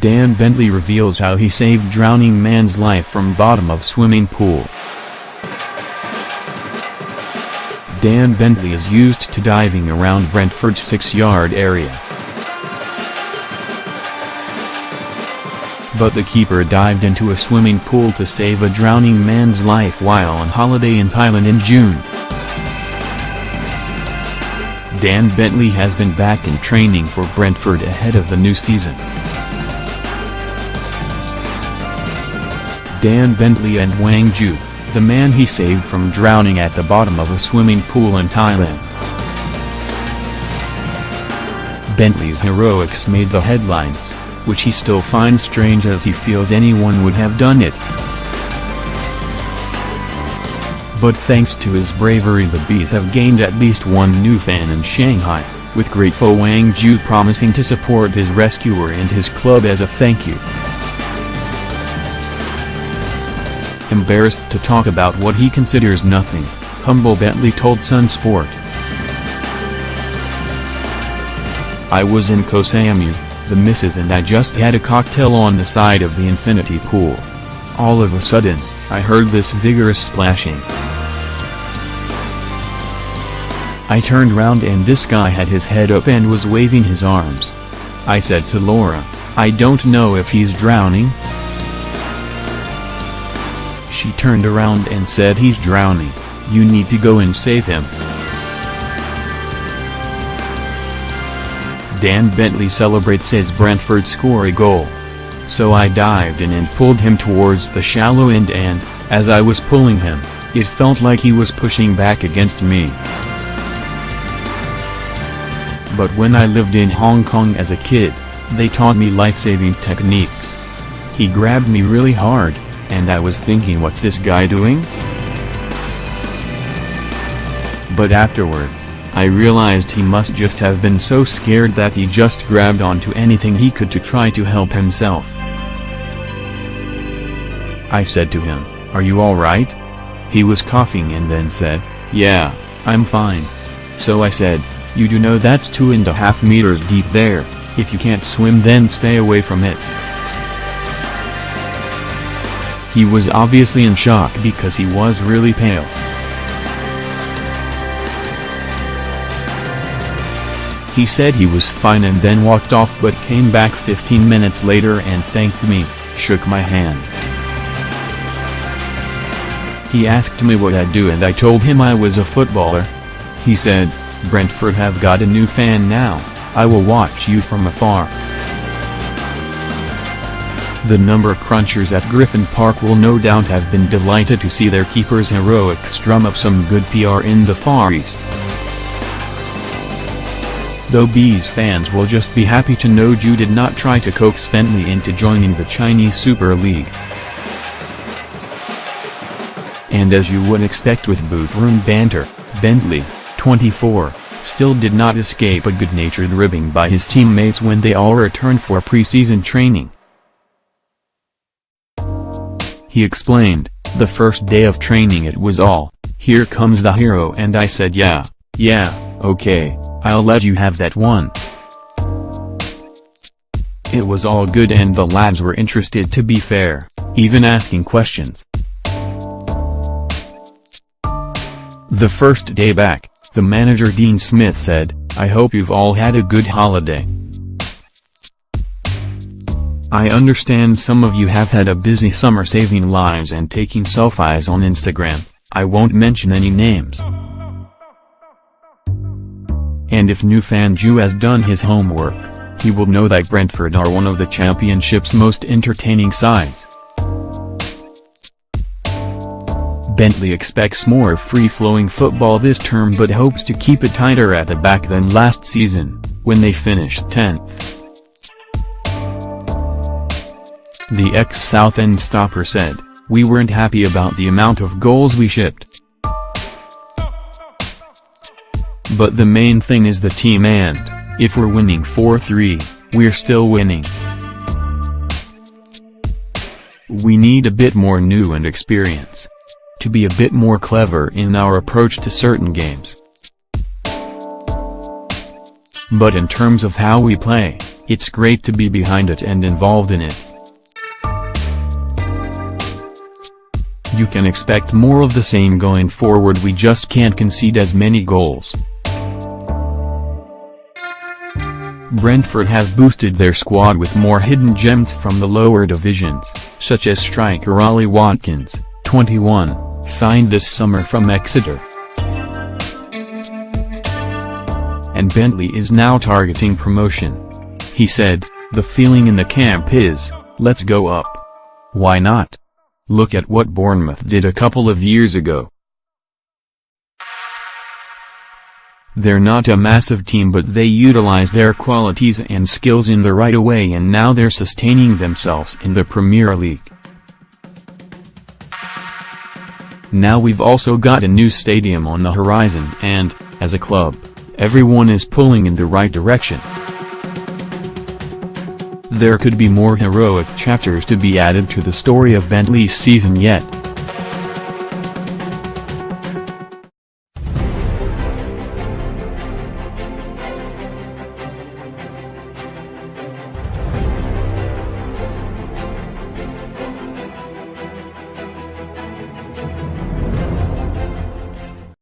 Dan Bentley reveals how he saved drowning man's life from bottom of swimming pool. Dan Bentley is used to diving around Brentford's 6-yard area. But the keeper dived into a swimming pool to save a drowning man's life while on holiday in Thailand in June. Dan Bentley has been back in training for Brentford ahead of the new season. Dan Bentley and Wang Ju, the man he saved from drowning at the bottom of a swimming pool in Thailand. Bentley's heroics made the headlines, which he still finds strange as he feels anyone would have done it. But thanks to his bravery, the Bees have gained at least one new fan in Shanghai, with grateful Wang Ju promising to support his rescuer and his club as a thank you. Embarrassed to talk about what he considers nothing, humble Bentley told Sun Sport. "I was in Koh Samui, the missus and I just had a cocktail on the side of the infinity pool. All of a sudden, I heard this vigorous splashing. I turned round and this guy had his head up and was waving his arms. I said to Laura, I don't know if he's drowning. She turned around and said he's drowning, you need to go and save him." Dan Bentley celebrates as Brentford score a goal. "So I dived in and pulled him towards the shallow end and, as I was pulling him, it felt like he was pushing back against me. But when I lived in Hong Kong as a kid, they taught me life-saving techniques. He grabbed me really hard, and I was thinking, what's this guy doing? But afterwards, I realized he must just have been so scared that he just grabbed onto anything he could to try to help himself. I said to him, are you alright? He was coughing and then said, yeah, I'm fine. So I said, you do know that's 2.5 meters deep there, if you can't swim then stay away from it. He was obviously in shock because he was really pale. He said he was fine and then walked off but came back 15 minutes later and thanked me, shook my hand. He asked me what I'd do and I told him I was a footballer. He said, Brentford have got a new fan now, I will watch you from afar. The number crunchers at Griffin Park will no doubt have been delighted to see their keeper's heroics drum up some good PR in the Far East. Though Bees fans will just be happy to know Ju did not try to coax Bentley into joining the Chinese Super League. And as you would expect with booth room banter, Bentley, 24, still did not escape a good-natured ribbing by his teammates when they all returned for pre-season training. He explained, the first day of training it was all, here comes the hero, and I said yeah, okay, I'll let you have that one. It was all good and the lads were interested, to be fair, even asking questions. The first day back, the manager Dean Smith said, I hope you've all had a good holiday. I understand some of you have had a busy summer saving lives and taking selfies on Instagram, I won't mention any names. And if new fan Ju has done his homework, he will know that Brentford are one of the Championship's most entertaining sides. Bentley expects more free-flowing football this term but hopes to keep it tighter at the back than last season, when they finished 10th. The ex-Southend stopper said, we weren't happy about the amount of goals we shipped. But the main thing is the team and, if we're winning 4-3, we're still winning. We need a bit more new and experience. To be a bit more clever in our approach to certain games. But in terms of how we play, It's great to be behind it and involved in it. You can expect more of the same going forward. We just can't concede as many goals. Brentford have boosted their squad with more hidden gems from the lower divisions, such as striker Ollie Watkins, 21, signed this summer from Exeter. And Bentley is now targeting promotion. He said, "The feeling in the camp is, let's go up. Why not? Look at what Bournemouth did a couple of years ago. They're not a massive team, but they utilize their qualities and skills in the right way, and now they're sustaining themselves in the Premier League. Now we've also got a new stadium on the horizon and, as a club, everyone is pulling in the right direction." There could be more heroic chapters to be added to the story of Bentley's season yet.